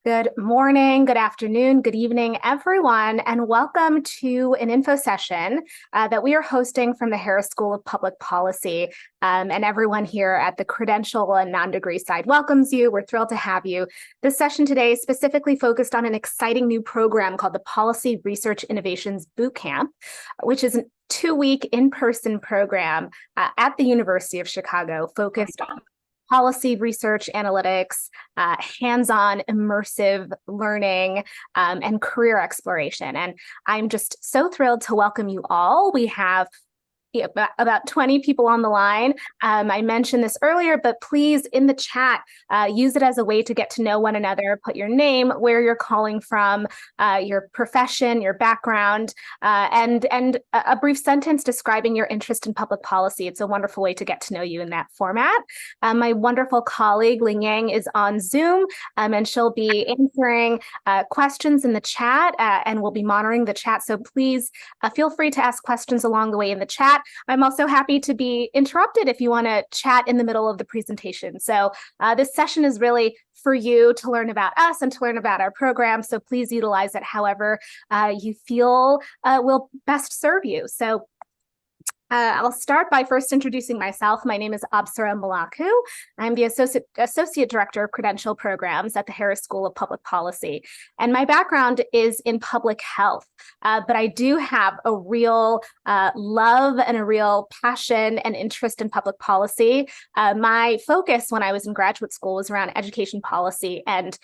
Good morning, good afternoon, good evening, everyone, and welcome to an info session that we are hosting from the Harris School of Public Policy. And everyone here at the credential and non-degree side welcomes you. We're thrilled to have you. This session today is specifically focused on an exciting new program called the Policy Research Innovations Bootcamp, which is a 2-week in-person program at the University of Chicago focused on policy research, analytics, hands-on immersive learning, and career exploration. And I'm just so thrilled to welcome you all. We have about 20 people on the line. I mentioned this earlier, but please, in the chat, use it as a way to get to know one another. Put your name, where you're calling from, your profession, your background, and a brief sentence describing your interest in public policy. It's a wonderful way to get to know you in that format. My wonderful colleague, Ling Yang, is on Zoom, and she'll be answering questions in the chat, and we'll be monitoring the chat. So please feel free to ask questions along the way in the chat. I'm also happy to be interrupted if you want to chat in the middle of the presentation. So this session is really for you to learn about us and to learn about our program. So please utilize it however you feel will best serve you. So I'll start by first introducing myself. My name is Absara Malaku. I'm the Associate Director of Credential Programs at the Harris School of Public Policy. And my background is in public health, but I do have a real love and a real passion and interest in public policy. My focus when I was in graduate school was around education policy and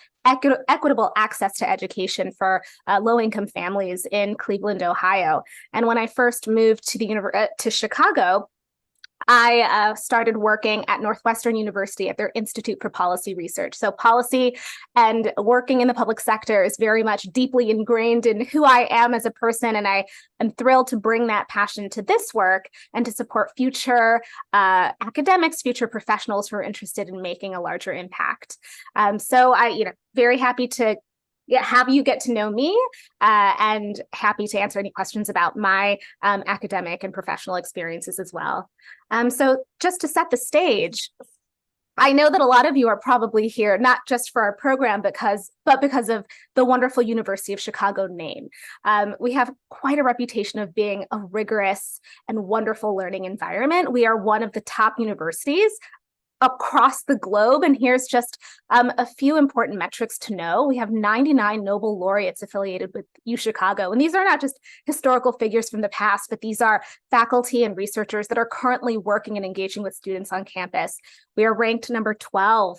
equitable access to education for low-income families in Cleveland, Ohio. And when I first moved to Chicago, I started working at Northwestern University at their Institute for Policy Research. So policy and working in the public sector is very much deeply ingrained in who I am as a person, and I am thrilled to bring that passion to this work and to support future academics, future professionals who are interested in making a larger impact. So very happy to have you get to know me and happy to answer any questions about my academic and professional experiences as well. So just to set the stage, I know that a lot of you are probably here, not just for our program, but because of the wonderful University of Chicago name. We have quite a reputation of being a rigorous and wonderful learning environment. We are one of the top universities across the globe. And here's just a few important metrics to know. We have 99 Nobel laureates affiliated with UChicago. And these are not just historical figures from the past, but these are faculty and researchers that are currently working and engaging with students on campus. We are ranked number 12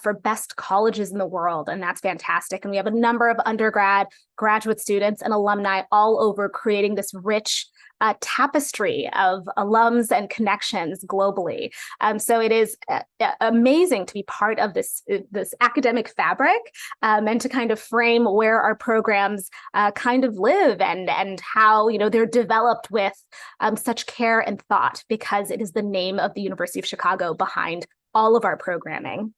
for best colleges in the world, and that's fantastic. And we have a number of undergrad, graduate students, and alumni all over creating this rich tapestry of alums and connections globally. So it is amazing to be part of this academic fabric and to kind of frame where our programs kind of live and how they're developed with such care and thought, because it is the name of the University of Chicago behind all of our programming.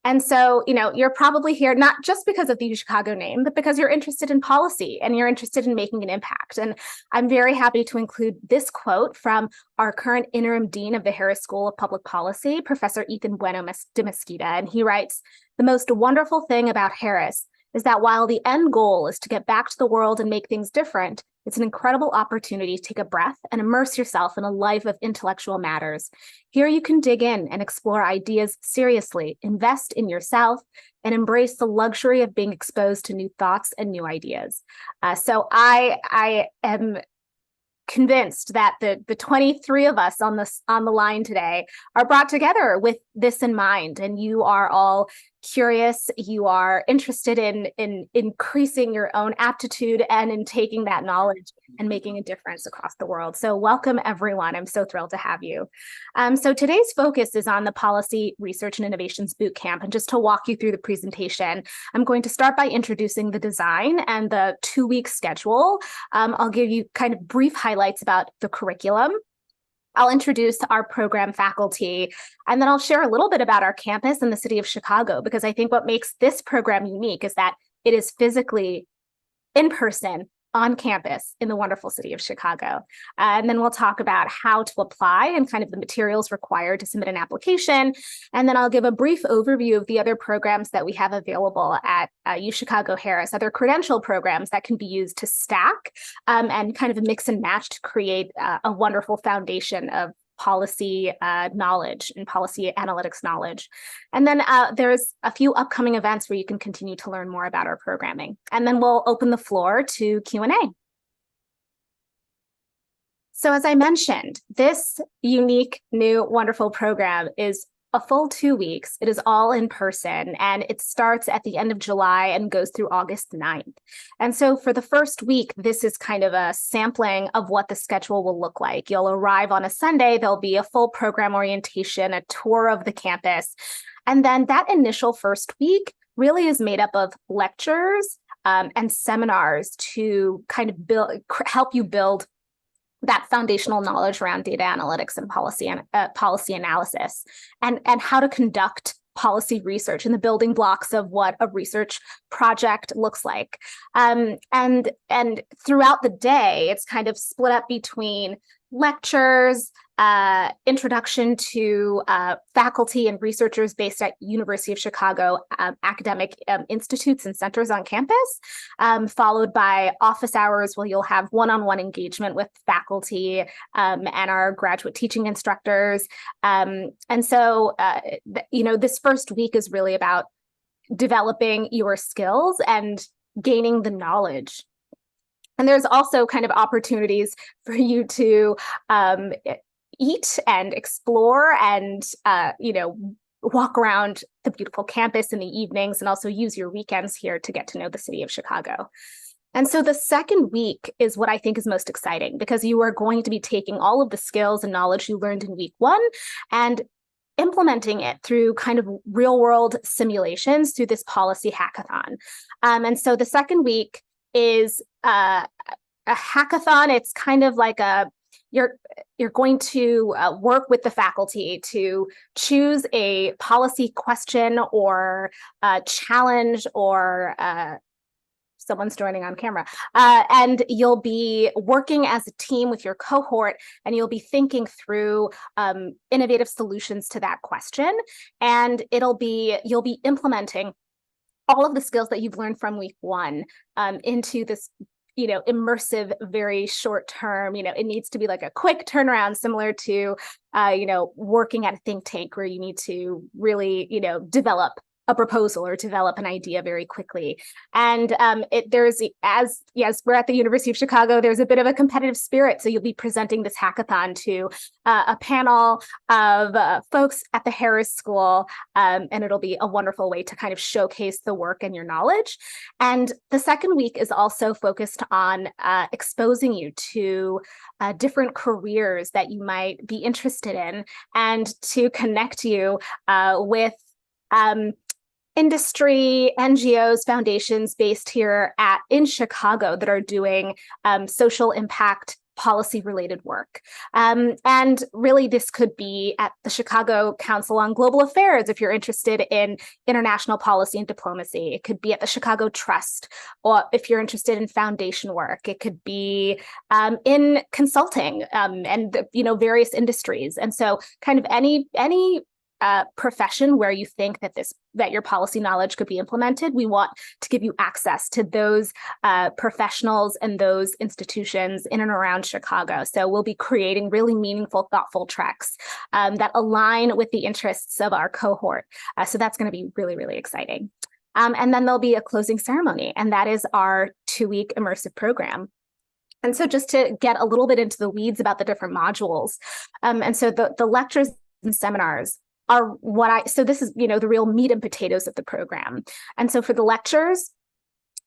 And so, you're probably here not just because of the Chicago name, but because you're interested in policy and you're interested in making an impact. And I'm very happy to include this quote from our current interim dean of the Harris School of Public Policy, Professor Ethan Bueno de Mesquita. And he writes, "The most wonderful thing about Harris is that while the end goal is to get back to the world and make things different, it's an incredible opportunity to take a breath and immerse yourself in a life of intellectual matters. Here you can dig in and explore ideas seriously, invest in yourself, and embrace the luxury of being exposed to new thoughts and new ideas." So I am convinced that the 23 of us on the line today are brought together with this in mind, and you are all curious, you are interested in increasing your own aptitude and in taking that knowledge and making a difference across the world. So welcome everyone. I'm so thrilled to have you. So today's focus is on the Policy Research and Innovations Bootcamp. And just to walk you through the presentation, I'm going to start by introducing the design and the 2-week schedule. I'll give you kind of brief highlights about the curriculum. I'll introduce our program faculty, and then I'll share a little bit about our campus in the city of Chicago, because I think what makes this program unique is that it is physically in person on campus in the wonderful city of Chicago. And then we'll talk about how to apply and kind of the materials required to submit an application. And then I'll give a brief overview of the other programs that we have available at UChicago Harris, other credential programs that can be used to stack and kind of mix and match to create a wonderful foundation of policy knowledge and policy analytics knowledge. And then there's a few upcoming events where you can continue to learn more about our programming. And then we'll open the floor to Q&A. So as I mentioned, this unique, new, wonderful program is a full 2 weeks. It is all in person, and it starts at the end of July and goes through August 9th. And so for the first week, this is kind of a sampling of what the schedule will look like. You'll arrive on a Sunday, there'll be a full program orientation, a tour of the campus. And then that initial first week really is made up of lectures and seminars to kind of help you build that foundational knowledge around data analytics and policy analysis, and how to conduct policy research and the building blocks of what a research project looks like. And throughout the day, it's kind of split up between lectures, introduction to faculty and researchers based at University of Chicago academic institutes and centers on campus, followed by office hours where you'll have one-on-one engagement with faculty and our graduate teaching instructors. And so, this first week is really about developing your skills and gaining the knowledge. And there's also kind of opportunities for you to eat and explore and, walk around the beautiful campus in the evenings, and also use your weekends here to get to know the city of Chicago. And so the second week is what I think is most exciting, because you are going to be taking all of the skills and knowledge you learned in week one and implementing it through kind of real world simulations through this policy hackathon. And so the second week is a hackathon. It's kind of like you're going to work with the faculty to choose a policy question or a challenge, or someone's joining on camera, and you'll be working as a team with your cohort, and you'll be thinking through innovative solutions to that question, and you'll be implementing all of the skills that you've learned from week one into this immersive, very short term. It needs to be like a quick turnaround, similar to working at a think tank, where you need to really develop a proposal or develop an idea very quickly. And as we're at the University of Chicago, there's a bit of a competitive spirit. So you'll be presenting this hackathon to a panel of folks at the Harris School, and it'll be a wonderful way to kind of showcase the work and your knowledge. And the second week is also focused on exposing you to different careers that you might be interested in, and to connect you with industry, NGOs, foundations based here in Chicago that are doing social impact policy related work. And really, this could be at the Chicago Council on Global Affairs if you're interested in international policy and diplomacy. It could be at the Chicago Trust, or if you're interested in foundation work. It could be in consulting and various industries. And so kind of any profession where you think that your policy knowledge could be implemented, we want to give you access to those professionals and those institutions in and around Chicago. So we'll be creating really meaningful, thoughtful tracks that align with the interests of our cohort. So that's going to be really, really exciting. And then there'll be a closing ceremony, and that is our 2-week immersive program. And so just to get a little bit into the weeds about the different modules. And so the lectures and seminars are so this is, the real meat and potatoes of the program. And so for the lectures,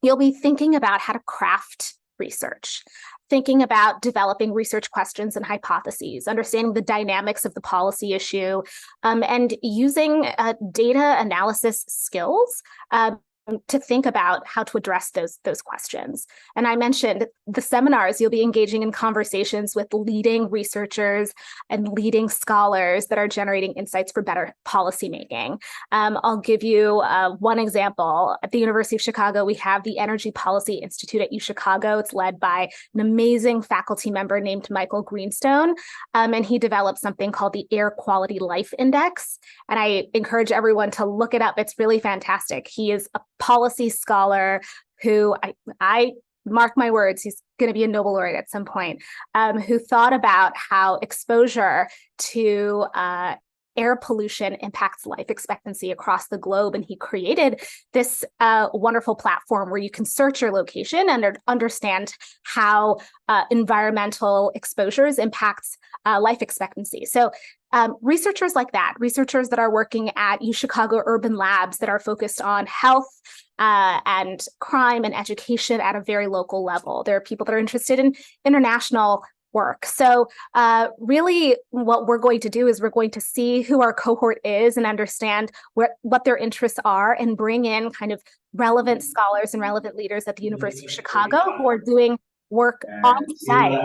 you'll be thinking about how to craft research, thinking about developing research questions and hypotheses, understanding the dynamics of the policy issue, and using data analysis skills to think about how to address those questions. And I mentioned the seminars, you'll be engaging in conversations with leading researchers and leading scholars that are generating insights for better policymaking. I'll give you one example. At the University of Chicago, we have the Energy Policy Institute at UChicago. It's led by an amazing faculty member named Michael Greenstone, and he developed something called the Air Quality Life Index. And I encourage everyone to look it up. It's really fantastic. He is a policy scholar who I mark my words, he's going to be a Nobel laureate at some point, who thought about how exposure to air pollution impacts life expectancy across the globe. And he created this wonderful platform where you can search your location and understand how environmental exposures impacts life expectancy. So researchers like that, researchers that are working at UChicago urban labs that are focused on health and crime and education at a very local level. There are people that are interested in international work. So really what we're going to do is we're going to see who our cohort is and understand what their interests are and bring in kind of relevant scholars and relevant leaders at the University of Chicago who are doing work on site.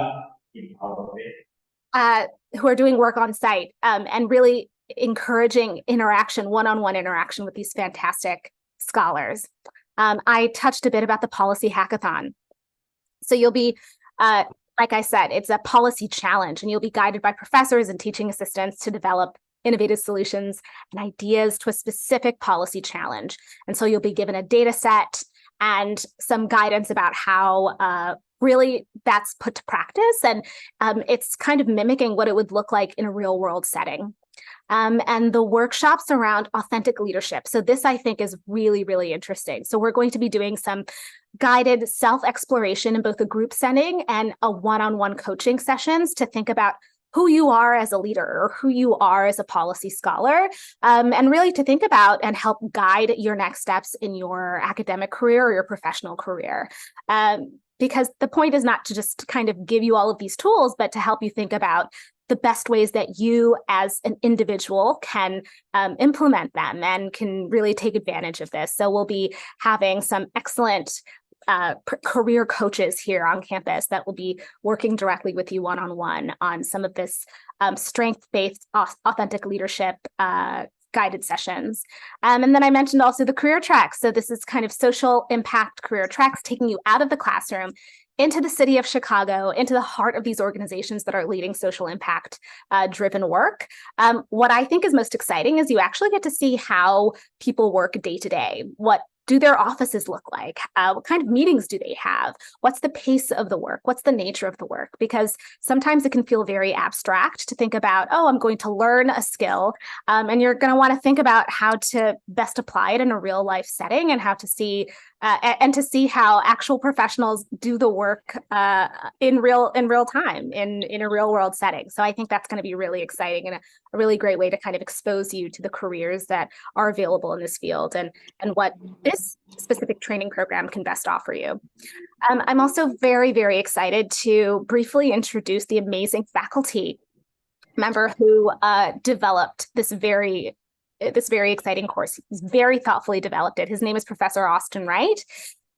And really encouraging interaction, one-on-one interaction with these fantastic scholars. I touched a bit about the policy hackathon. So you'll be, like I said, it's a policy challenge, and you'll be guided by professors and teaching assistants to develop innovative solutions and ideas to a specific policy challenge. And so you'll be given a data set and some guidance about how really that's put to practice. And it's kind of mimicking what it would look like in a real world setting. And the workshops around authentic leadership. So this, I think, is really, really interesting. So we're going to be doing some guided self-exploration in both a group setting and a one-on-one coaching sessions to think about who you are as a leader or who you are as a policy scholar, and really to think about and help guide your next steps in your academic career or your professional career. Because the point is not to just kind of give you all of these tools, but to help you think about the best ways that you as an individual can implement them and can really take advantage of this. So we'll be having some excellent career coaches here on campus that will be working directly with you one-on-one on some of this strength-based authentic leadership guided sessions. And then I mentioned also the career tracks. So this is kind of social impact career tracks, taking you out of the classroom into the city of Chicago, into the heart of these organizations that are leading social impact driven work. What I think is most exciting is you actually get to see how people work day to day. What do their offices look like? What kind of meetings do they have? What's the pace of the work? What's the nature of the work? Because sometimes it can feel very abstract to think about, oh, I'm going to learn a skill. And you're going to want to think about how to best apply it in a real life setting and how to see and to see how actual professionals do the work in real time in a real world setting. So I think that's going to be really exciting and a really great way to kind of expose you to the careers that are available in this field and what this specific training program can best offer you. I'm also very, very excited to briefly introduce the amazing faculty member who developed this very exciting course. He's very thoughtfully developed it. His name is Professor Austin Wright.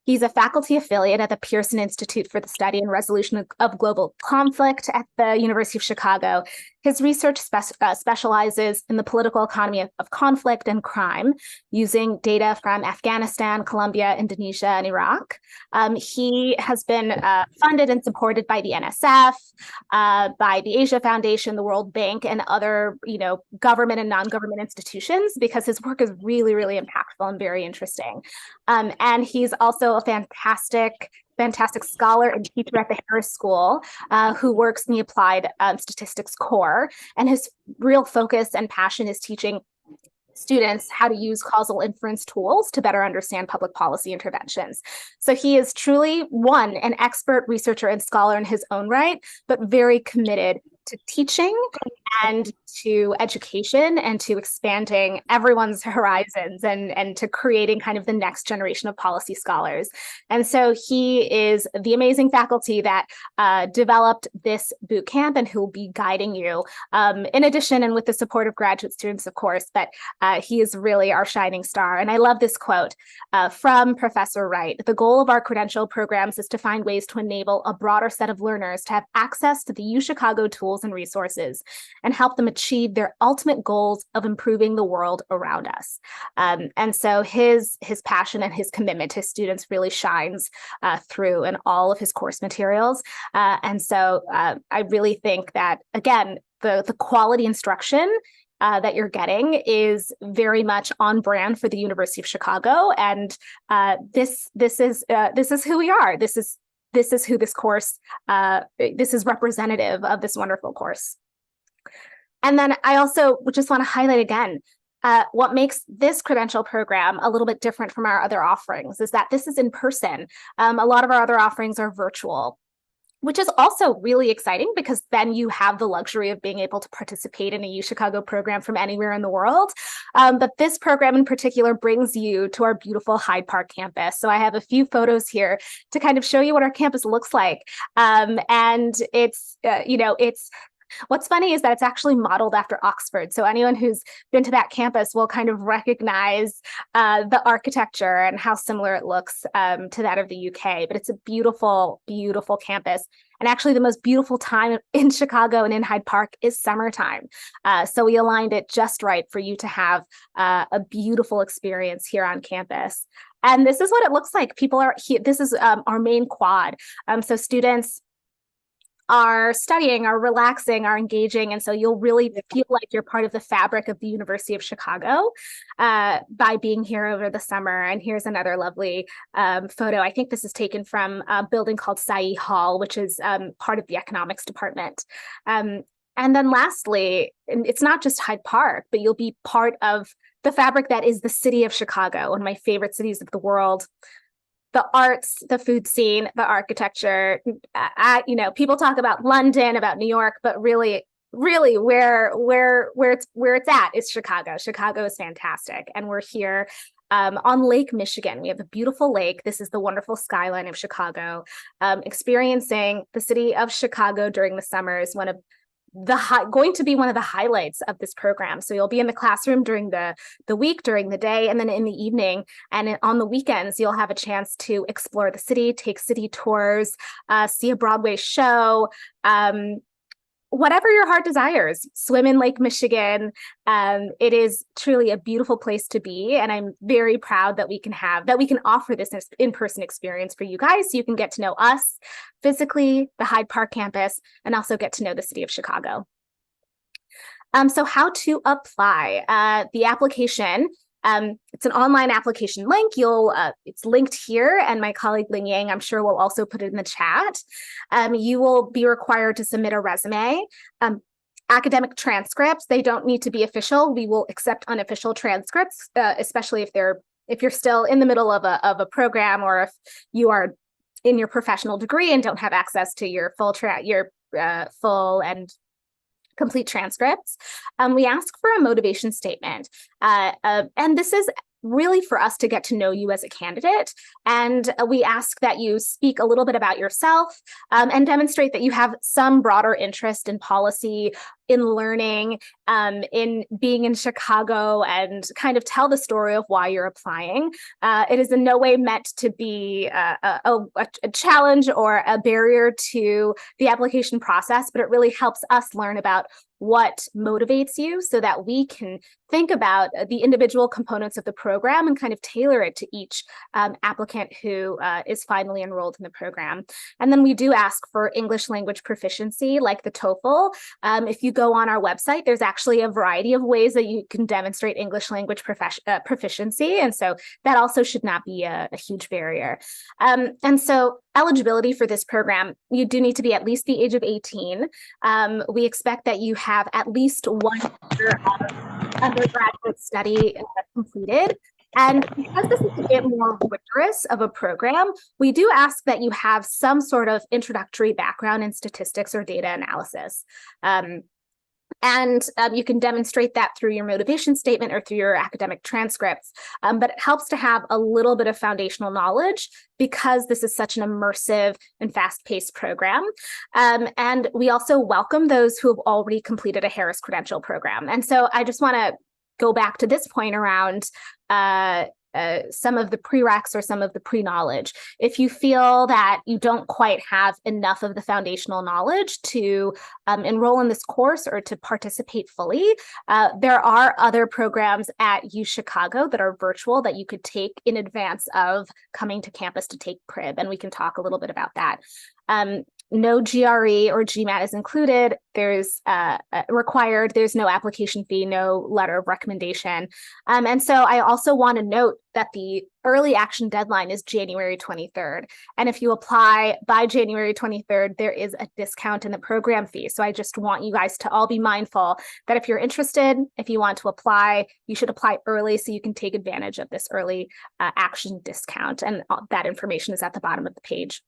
He's a faculty affiliate at the Pearson Institute for the Study and Resolution of Global Conflict at the University of Chicago. His research specializes in the political economy of conflict and crime, using data from Afghanistan, Colombia, Indonesia, and Iraq. He has been funded and supported by the NSF, by the Asia Foundation, the World Bank, and other, government and non-government institutions, because his work is really, really impactful and very interesting. And he's also a fantastic scholar and teacher at the Harris School who works in the applied statistics core. And his real focus and passion is teaching students how to use causal inference tools to better understand public policy interventions. So he is truly, an expert researcher and scholar in his own right, but very committed to teaching and to education and to expanding everyone's horizons and to creating kind of the next generation of policy scholars. And so he is the amazing faculty that developed this boot camp and who will be guiding you in addition and with the support of graduate students, of course, but he is really our shining star. And I love this quote from Professor Wright. The goal of our credential programs is to find ways to enable a broader set of learners to have access to the UChicago tools and resources and help them achieve their ultimate goals of improving the world around us. And so his passion and his commitment to students really shines through in all of his course materials. And so I really think that, again, the quality instruction that you're getting is very much on brand for the University of Chicago, and this is who we are. This is who this course. This is representative of this wonderful course. And then I also just want to highlight again, what makes this credential program a little bit different from our other offerings is that this is in person. A lot of our other offerings are virtual, which is also really exciting because then you have the luxury of being able to participate in a UChicago program from anywhere in the world. But this program in particular brings you to our beautiful Hyde Park campus. So I have a few photos here to kind of show you what our campus looks like. And it's, what's funny is that it's actually modeled after Oxford. So anyone who's been to that campus will kind of recognize the architecture and how similar it looks to that of the UK. But it's a beautiful, beautiful campus. And actually the most beautiful time in Chicago and in Hyde Park is summertime. So we aligned it just right for you to have a beautiful experience here on campus. And this is what it looks like. People are here. This is our main quad. So students are studying, are relaxing, are engaging. And so you'll really feel like you're part of the fabric of the University of Chicago by being here over the summer. And here's another lovely photo. I think this is taken from a building called Saï Hall, which is part of the economics department. And then lastly, and it's not just Hyde Park, but you'll be part of the fabric that is the city of Chicago, one of my favorite cities of the world. The arts, the food scene, the architecture. People talk about London, about New York, but really where it's at is Chicago. Chicago is fantastic, and we're here on Lake Michigan. We have a beautiful lake. This is the wonderful skyline of Chicago. Experiencing the city of Chicago during the summer is going to be one of the highlights of this program. So you'll be in the classroom during the week, during the day, and then in the evening. And on the weekends, you'll have a chance to explore the city, take city tours, see a Broadway show, whatever your heart desires. Swim in Lake Michigan. It is truly a beautiful place to be, and I'm very proud that we can offer this in-person experience for you guys, so you can get to know us physically, the Hyde Park campus, and also get to know the city of Chicago. So how to apply the application. It's an online application link. It's linked here, and my colleague Ling Yang, I'm sure, will also put it in the chat. You will be required to submit a resume. Academic transcripts, they don't need to be official. We will accept unofficial transcripts, especially if you're still in the middle of a program, or if you are in your professional degree and don't have access to your full and complete transcripts. We ask for a motivation statement. And this is really for us to get to know you as a candidate. And we ask that you speak a little bit about yourself and demonstrate that you have some broader interest in policy, in learning, in being in Chicago, and kind of tell the story of why you're applying. It is in no way meant to be a challenge or a barrier to the application process, but it really helps us learn about what motivates you so that we can think about the individual components of the program and kind of tailor it to each applicant who is finally enrolled in the program. And then we do ask for English language proficiency, like the TOEFL. If you go on our website, there's actually a variety of ways that you can demonstrate English language proficiency. And so that also should not be a huge barrier. And so eligibility for this program, you do need to be at least the age of 18. We expect that you have at least 1 year of undergraduate study completed. And because this is a bit more rigorous of a program, we do ask that you have some sort of introductory background in statistics or data analysis. And you can demonstrate that through your motivation statement or through your academic transcripts. But it helps to have a little bit of foundational knowledge because this is such an immersive and fast-paced program. And we also welcome those who have already completed a Harris credential program. And so I just want to go back to this point around some of the prereqs or some of the pre-knowledge. If you feel that you don't quite have enough of the foundational knowledge to enroll in this course or to participate fully, there are other programs at UChicago that are virtual that you could take in advance of coming to campus to take PRIB, and we can talk a little bit about that. No GRE or GMAT is included. There's required. There's no application fee, no letter of recommendation. And so I also want to note that the early action deadline is January 23rd. And if you apply by January 23rd, there is a discount in the program fee. So I just want you guys to all be mindful that if you're interested, if you want to apply, you should apply early so you can take advantage of this early action discount. And that information is at the bottom of the page.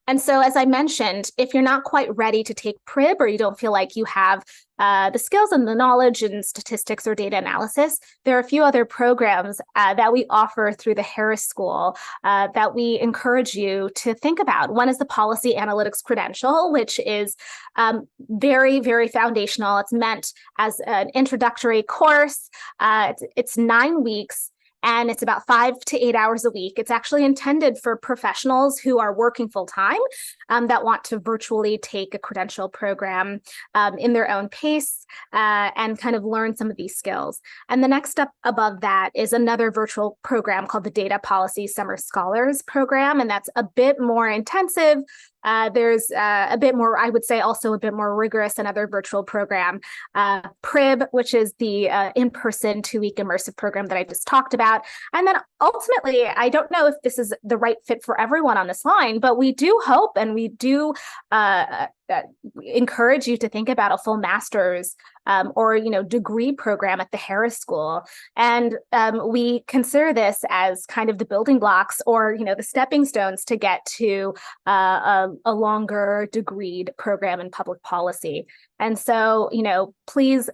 And so, as I mentioned, if you're not quite ready to take PRIB or you don't feel like you have the skills and the knowledge in statistics or data analysis, there are a few other programs that we offer through the Harris School that we encourage you to think about. One is the Policy Analytics Credential, which is very, very foundational. It's meant as an introductory course. It's 9 weeks. And it's about 5 to 8 hours a week. It's actually intended for professionals who are working full time that want to virtually take a credential program in their own pace and kind of learn some of these skills. And the next step above that is another virtual program called the Data Policy Summer Scholars Program. And that's a bit more intensive. There's a bit more, I would say, also a bit more rigorous, another virtual program, PRIB, which is the in-person 2-week immersive program that I just talked about. And then ultimately, I don't know if this is the right fit for everyone on this line, but we do hope and we do encourage you to think about a full master's or degree program at the Harris School. And we consider this as kind of the building blocks or the stepping stones to get to a longer degreed program in public policy. And so, please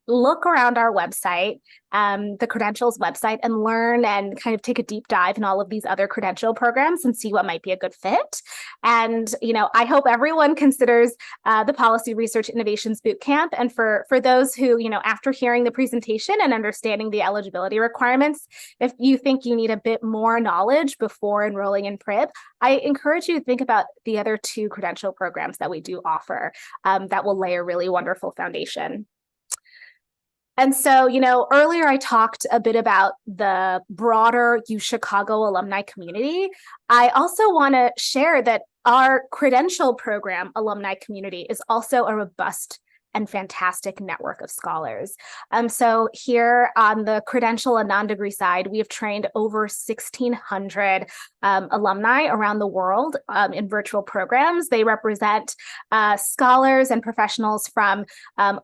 look around our website, the credentials website, and learn and kind of take a deep dive in all of these other credential programs and see what might be a good fit. And, I hope everyone considers the Policy Research Innovations Bootcamp. And for those who, after hearing the presentation and understanding the eligibility requirements, if you think you need a bit more knowledge before enrolling in PRIB, I encourage you to think about the other 2 credential programs that we do offer that will lay a really wonderful foundation. And so, earlier I talked a bit about the broader UChicago alumni community. I also want to share that our credential program alumni community is also a robust and fantastic network of scholars. So here on the credential and non-degree side, we have trained over 1,600 alumni around the world in virtual programs. They represent scholars and professionals from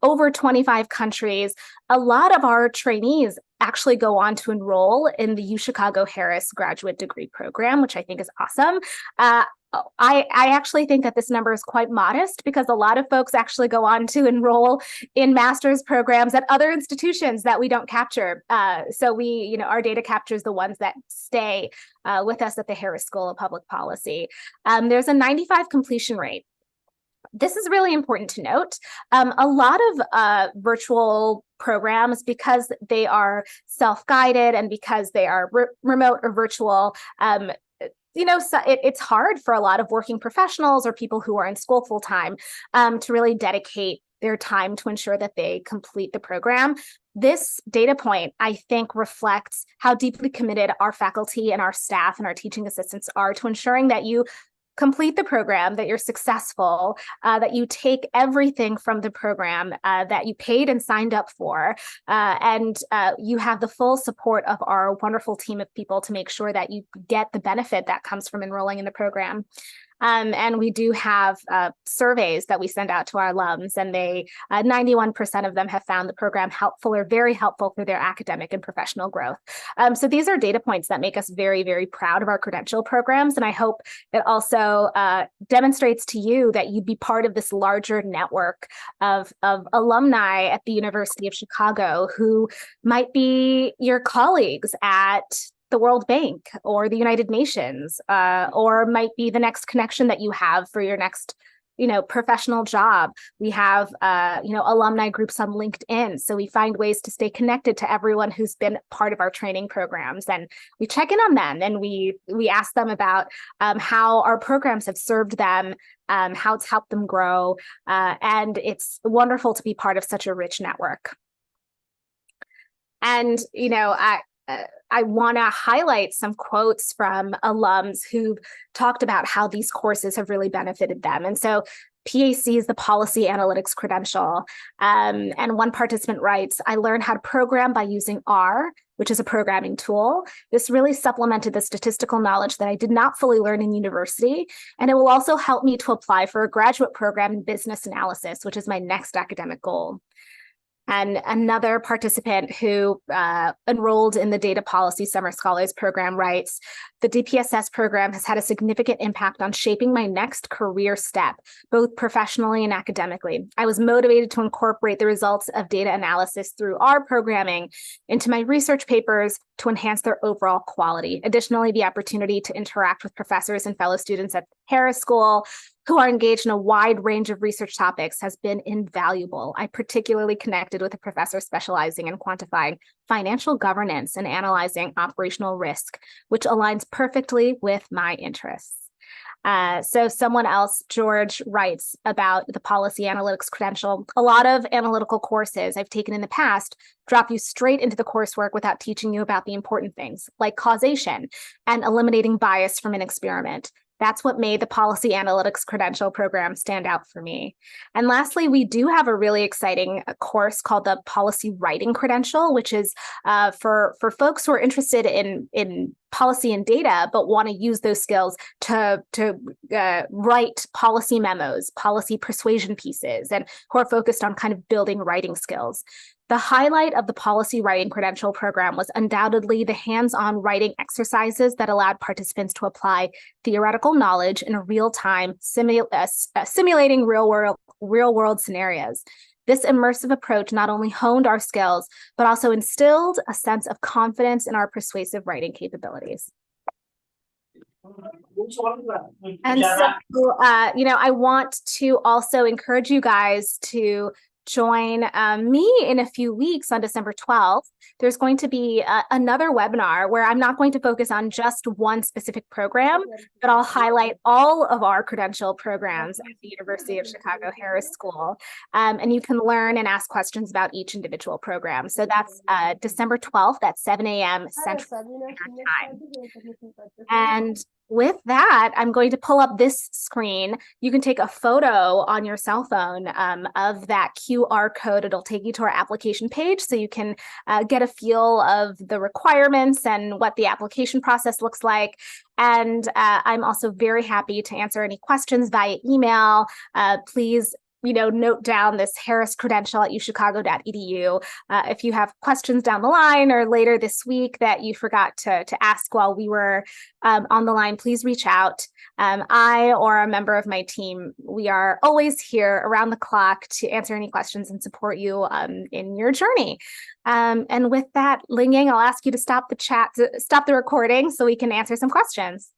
over 25 countries. A lot of our trainees actually go on to enroll in the UChicago Harris graduate degree program, which I think is awesome. I actually think that this number is quite modest because a lot of folks actually go on to enroll in master's programs at other institutions that we don't capture. So our data captures the ones that stay with us at the Harris School of Public Policy. There's a 95 completion rate. This is really important to note. A lot of virtual programs, because they are self-guided and because they are remote or virtual, so it's hard for a lot of working professionals or people who are in school full time to really dedicate their time to ensure that they complete the program. This data point, I think, reflects how deeply committed our faculty and our staff and our teaching assistants are to ensuring that you complete the program, that you're successful, that you take everything from the program that you paid and signed up for, and you have the full support of our wonderful team of people to make sure that you get the benefit that comes from enrolling in the program. And we do have surveys that we send out to our alums, and 91% of them have found the program helpful or very helpful for their academic and professional growth. So these are data points that make us very, very proud of our credential programs. And I hope it also demonstrates to you that you'd be part of this larger network of alumni at the University of Chicago who might be your colleagues at the World Bank or the United Nations, or might be the next connection that you have for your next professional job. We have, alumni groups on LinkedIn. So we find ways to stay connected to everyone who's been part of our training programs. And we check in on them, and we ask them about how our programs have served them, how it's helped them grow. And it's wonderful to be part of such a rich network. And, I want to highlight some quotes from alums who've talked about how these courses have really benefited them. And so PAC is the Policy Analytics Credential. And one participant writes, "I learned how to program by using R, which is a programming tool. This really supplemented the statistical knowledge that I did not fully learn in university. And it will also help me to apply for a graduate program in business analysis, which is my next academic goal." And another participant who enrolled in the Data Policy Summer Scholars Program writes, "The DPSS program has had a significant impact on shaping my next career step, both professionally and academically. I was motivated to incorporate the results of data analysis through our programming into my research papers to enhance their overall quality. Additionally, the opportunity to interact with professors and fellow students at Harris School who are engaged in a wide range of research topics has been invaluable. I particularly connected with a professor specializing in quantifying financial governance and analyzing operational risk, which aligns perfectly with my interests." So someone else, George, writes about the Policy Analytics Credential. "A lot of analytical courses I've taken in the past drop you straight into the coursework without teaching you about the important things, like causation and eliminating bias from an experiment. That's what made the Policy Analytics Credential program stand out for me." And lastly, we do have a really exciting course called the Policy Writing Credential, which is for folks who are interested in policy and data, but want to use those skills to write policy memos, policy persuasion pieces, and who are focused on kind of building writing skills. The highlight of the Policy Writing Credential program was undoubtedly the hands-on writing exercises that allowed participants to apply theoretical knowledge in real time, simulating real-world scenarios. This immersive approach not only honed our skills, but also instilled a sense of confidence in our persuasive writing capabilities. And so, I want to also encourage you guys to join me in a few weeks on December 12th. There's going to be another webinar where I'm not going to focus on just one specific program, but I'll highlight all of our credential programs at the University of Chicago Harris School. And you can learn and ask questions about each individual program. So that's December 12th at 7 a.m. Central Time. And with that, I'm going to pull up this screen. You can take a photo on your cell phone of that QR code. It'll take you to our application page so you can get a feel of the requirements and what the application process looks like. And I'm also very happy to answer any questions via email. Please note down this Harris credential at uchicago.edu. If you have questions down the line or later this week that you forgot to ask while we were on the line, please reach out. I or a member of my team, we are always here around the clock to answer any questions and support you in your journey. And with that, Ling Yang, I'll ask you to stop the recording so we can answer some questions.